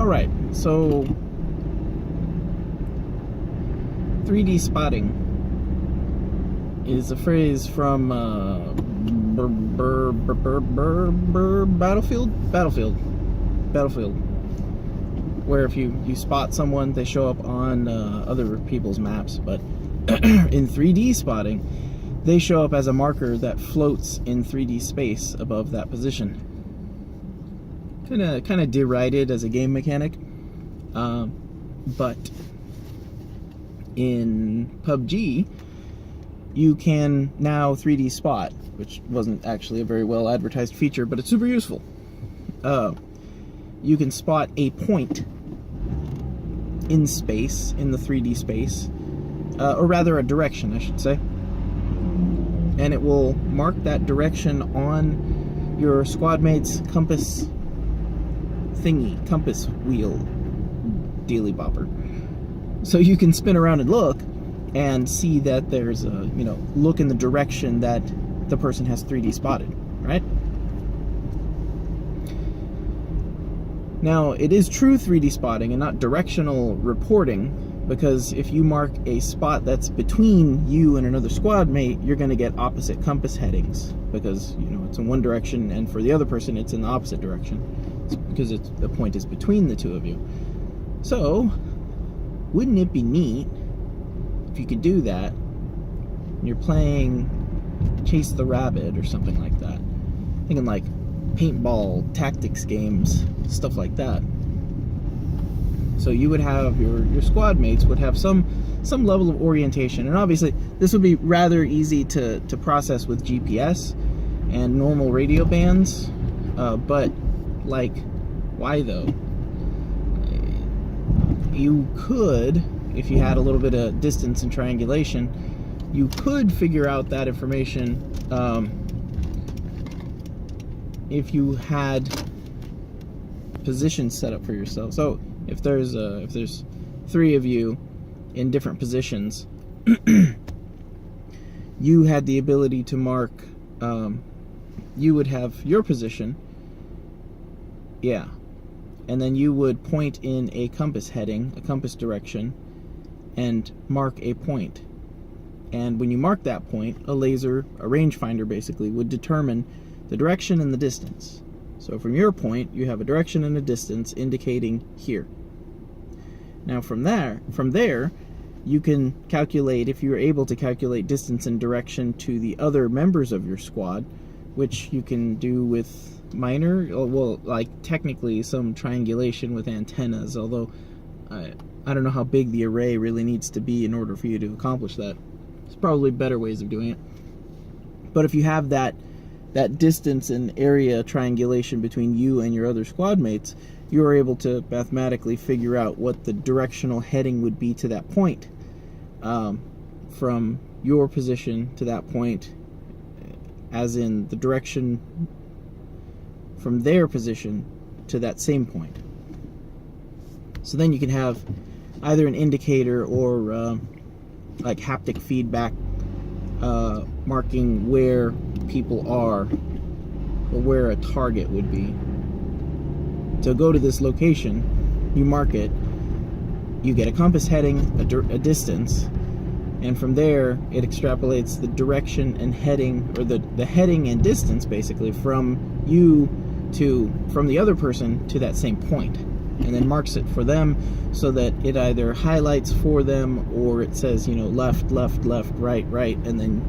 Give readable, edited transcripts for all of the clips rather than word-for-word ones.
Alright, so 3D spotting is a phrase from Battlefield, where if you spot someone, they show up on other people's maps, but in 3D spotting, they show up as a marker that floats in 3D space above that position. Kind of derided as a game mechanic, but in PUBG, you can now 3D spot, which wasn't actually a very well advertised feature, but it's super useful. You can spot a point in space, in the 3D space, or rather a direction, I should say, and it will mark that direction on your squad mate's compass wheel dealy bopper. So you can spin around and look and see that there's a, look in the direction that the person has 3D spotted, right? Now, it is true 3D spotting and not directional reporting, because if you mark a spot that's between you and another squad mate, you're going to get opposite compass headings, because, it's in one direction, and for the other person, it's in the opposite direction. It's because the point is between the two of you. So, wouldn't it be neat if you could do that and you're playing Chase the Rabbit or something like that? Thinking like paintball, tactics games, stuff like that. So you would have your squad mates would have some level of orientation, and obviously this would be rather easy to process with GPS and normal radio bands, but like, why though? You could, if you had a little bit of distance and triangulation, you could figure out that information if you had positions set up for yourself. So if there's three of you in different positions, you had the ability to mark. You would have your position, yeah, and then you would point in a compass heading, a compass direction, and mark a point. And when you mark that point, a laser, a rangefinder basically, would determine the direction and the distance. So from your point, you have a direction and a distance indicating here. Now from there, you can calculate, if you're able to calculate distance and direction to the other members of your squad, which you can do with technically some triangulation with antennas, although I don't know how big the array really needs to be in order for you to accomplish that. There's probably better ways of doing it. But if you have that distance and area triangulation between you and your other squad mates, you are able to mathematically figure out what the directional heading would be to that point, from your position to that point, as in the direction from their position to that same point. So then you can have either an indicator or like haptic feedback marking where people are, or where a target would be. To go to this location, you mark it, you get a compass heading, a distance, and from there it extrapolates the direction and heading, or the heading and distance basically, from you from the other person to that same point, and then marks it for them so that it either highlights for them, or it says, left, left, left, right, right, and then,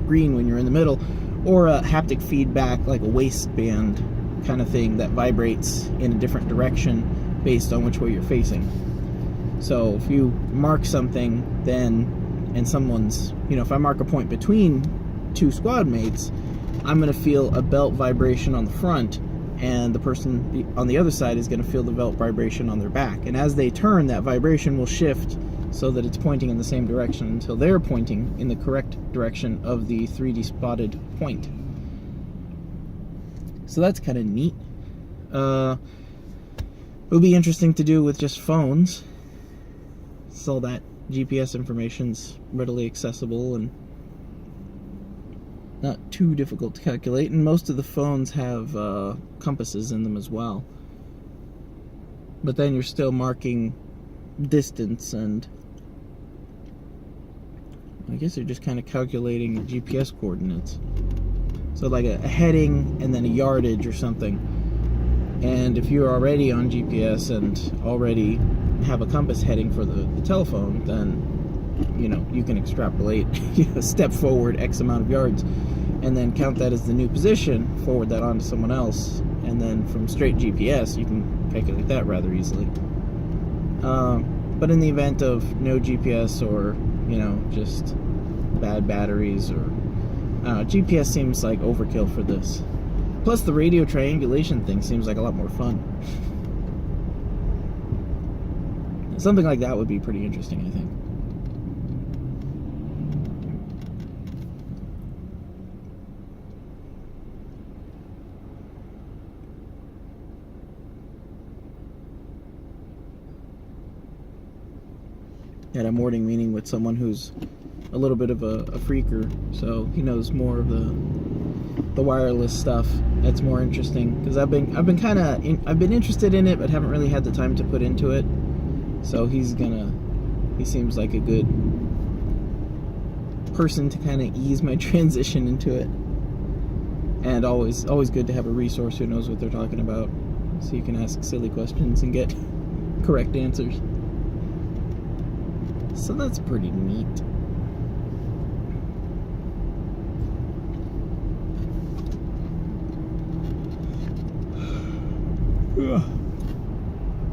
green when you're in the middle, or a haptic feedback, like a waistband kind of thing that vibrates in a different direction based on which way you're facing. So if you mark something, and someone's, if I mark a point between two squad mates, I'm going to feel a belt vibration on the front, and the person on the other side is going to feel the belt vibration on their back. And as they turn, that vibration will shift so that it's pointing in the same direction until they're pointing in the correct direction of the 3D spotted point. So that's kind of neat. It would be interesting to do with just phones, so that GPS information's readily accessible and not too difficult to calculate, and most of the phones have compasses in them as well. but then you're still marking distance, and I guess you're just kind of calculating GPS coordinates. So like a heading and then a yardage or something. And if you're already on GPS and already have a compass heading for the telephone, then you can extrapolate, step forward X amount of yards, and then count that as the new position, forward that on to someone else, and then from straight GPS, you can calculate that rather easily. But in the event of no GPS or, just bad batteries or, GPS seems like overkill for this. Plus the radio triangulation thing seems like a lot more fun. Something like that would be pretty interesting, I think. Had a morning meeting with someone who's a little bit of a freaker, so he knows more of the wireless stuff. That's more interesting because I've been interested in it, but haven't really had the time to put into it. So he seems like a good person to kind of ease my transition into it. And always good to have a resource who knows what they're talking about, so you can ask silly questions and get correct answers. So that's pretty neat.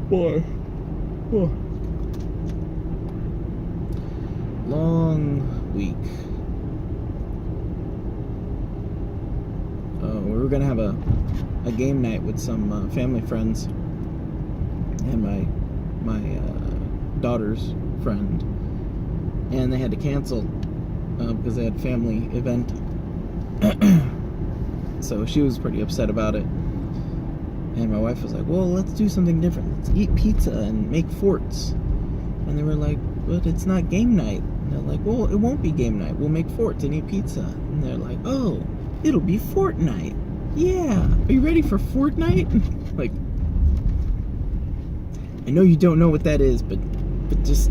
Boy. Long week. We were gonna have a game night with some family friends and my daughter's friend, and they had to cancel because they had a family event. So she was pretty upset about it. And my wife was like, well, let's do something different. Let's eat pizza and make forts. And they were like, but it's not game night. And they're like, well, it won't be game night. We'll make forts and eat pizza. And they're like, oh, it'll be Fortnite. Yeah. Are you ready for Fortnite? Like, I know you don't know what that is, but just...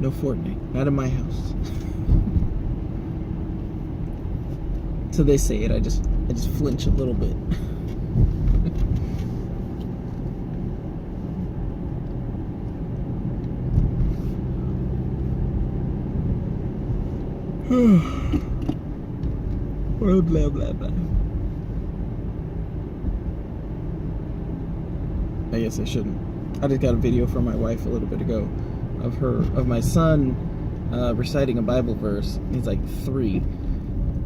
No Fortnite. Not in my house. So they say it, I just flinch a little bit. Blah, blah, blah, blah. I guess I shouldn't. I just got a video from my wife a little bit ago of my son reciting a Bible verse. He's like 3.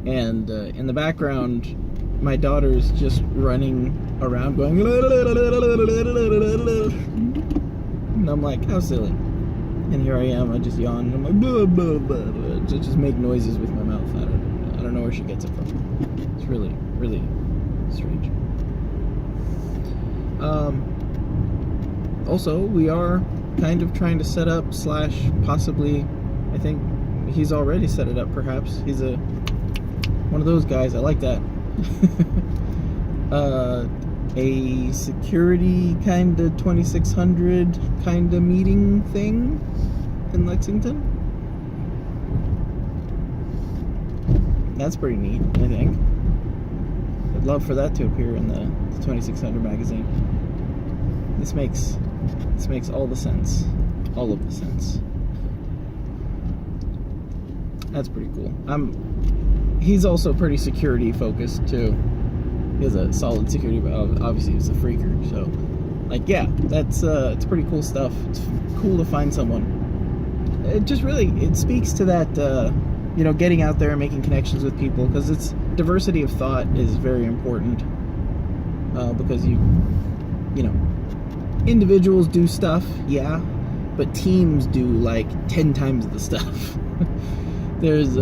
And in the background, my daughter's just running around going, and I'm like, how silly. And here I am, I just yawn, and I'm like, blah, blah, blah, blah. Just make noises with my mouth. I don't know where she gets it from. It's really, really strange. Also, we are kind of trying to set up / possibly, I think he's already set it up perhaps. He's one of those guys, I like that. A security kind of 2600 kind of meeting thing in Lexington. That's pretty neat, I think. I'd love for that to appear in the 2600 magazine. This makes all the sense. All of the sense. That's pretty cool. He's also pretty security focused too. He has a solid security, but obviously he's a freaker. So, like, yeah, it's pretty cool stuff. It's cool to find someone. It just really speaks to that, getting out there and making connections with people, because it's diversity of thought is very important. Because individuals do stuff, yeah, but teams do like 10 times the stuff. There's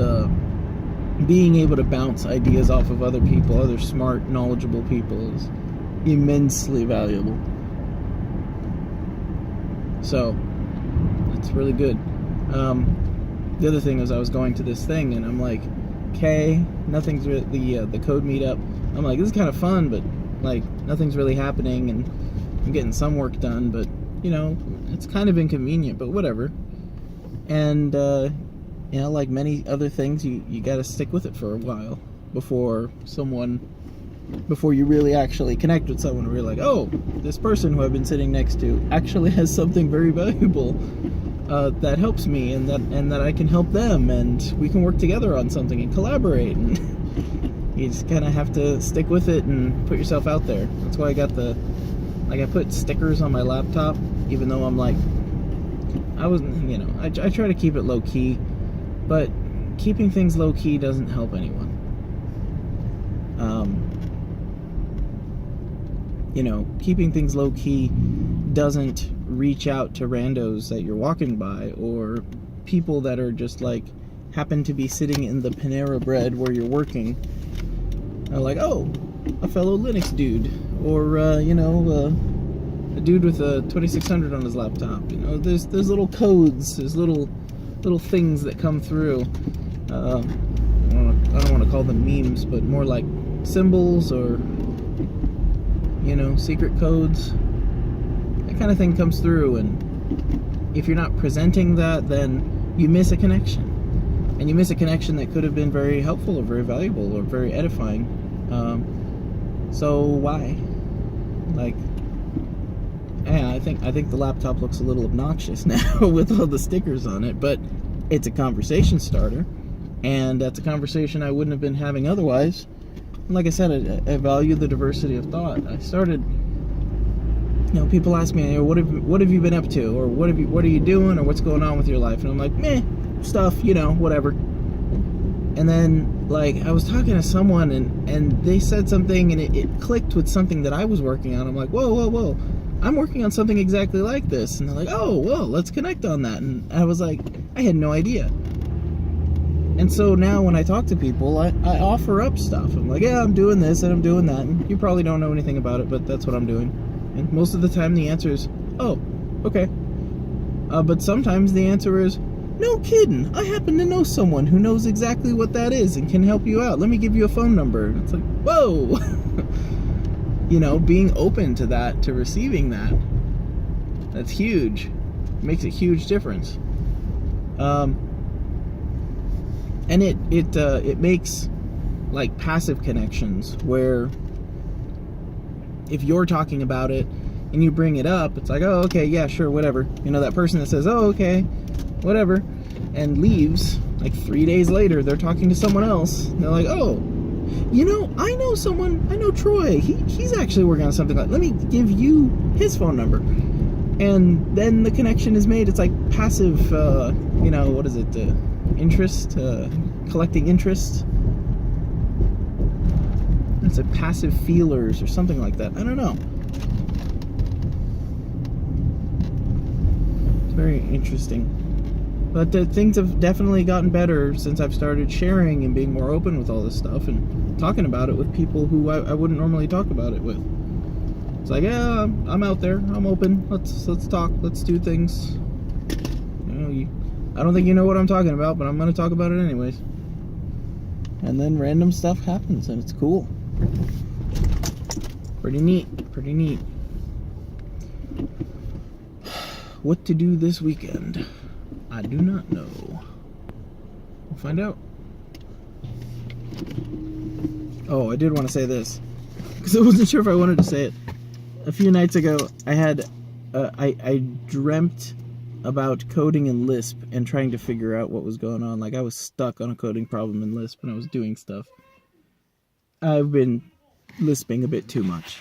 being able to bounce ideas off of other people, other smart, knowledgeable people, is immensely valuable. So, it's really good. The other thing is I was going to this thing, and I'm like, okay. Nothing's the code meetup. I'm like, this is kind of fun, but like nothing's really happening, and I'm getting some work done, but you know, it's kind of inconvenient, but whatever. And you know, like many other things, you got to stick with it for a while before you really actually connect with someone where you're like, oh, this person who I've been sitting next to actually has something very valuable that helps me, and that I can help them, and we can work together on something and collaborate. And you just kind of have to stick with it and put yourself out there. That's why I put stickers on my laptop, even though I'm like, I try to keep it low key, but keeping things low key doesn't help anyone. You know, keeping things low key doesn't reach out to randos that you're walking by, or people that are just like happen to be sitting in the Panera Bread where you're working. Like, oh, a fellow Linux dude, or a dude with a 2600 on his laptop. You know, there's little codes, there's little things that come through. I don't want to call them memes, but more like symbols, or you know, secret codes. That kind of thing comes through, and if you're not presenting that, then you miss a connection. And you miss a connection that could have been very helpful, or very valuable, or very edifying. So why? Like, yeah, I think the laptop looks a little obnoxious now with all the stickers on it, but it's a conversation starter, and that's a conversation I wouldn't have been having otherwise. Like I said, I value the diversity of thought. I started, you know, people ask me, what have you been up to, or what are you doing, or what's going on with your life, and I'm like, meh, stuff, you know, whatever. And then, like, I was talking to someone, and they said something, and it clicked with something that I was working on. I'm like, whoa, I'm working on something exactly like this. And they're like, oh, well, let's connect on that. And I was like, I had no idea. And so now when I talk to people, I offer up stuff. I'm like, yeah, I'm doing this and I'm doing that, and you probably don't know anything about it, but that's what I'm doing. And most of the time the answer is, oh, okay. But sometimes the answer is, no kidding, I happen to know someone who knows exactly what that is and can help you out. Let me give you a phone number. And it's like, whoa. You know, being open to that, to receiving that, that's huge. It makes a huge difference. And it makes like passive connections, where if you're talking about it and you bring it up, it's like, oh, okay, yeah, sure, whatever. You know, that person that says, oh, okay, whatever, and leaves, like 3 days later, they're talking to someone else, and they're like, oh, you know, I know Troy, he's actually working on something like, let me give you his phone number. And then the connection is made. It's like passive, you know, what is it, interest, collecting interest. It's a passive feelers or something like that. I don't know. It's very interesting. But things have definitely gotten better since I've started sharing and being more open with all this stuff and talking about it with people who I wouldn't normally talk about it with. It's like, yeah, I'm out there. I'm open. Let's talk. Let's do things. You know, I don't think you know what I'm talking about, but I'm going to talk about it anyways. And then random stuff happens, and it's cool. Pretty neat. Pretty neat. What to do this weekend? I do not know. We'll find out. Oh, I did want to say this, because I wasn't sure if I wanted to say it. A few nights ago, I dreamt about coding in Lisp and trying to figure out what was going on. Like, I was stuck on a coding problem in Lisp and I was doing stuff. I've been lisping a bit too much.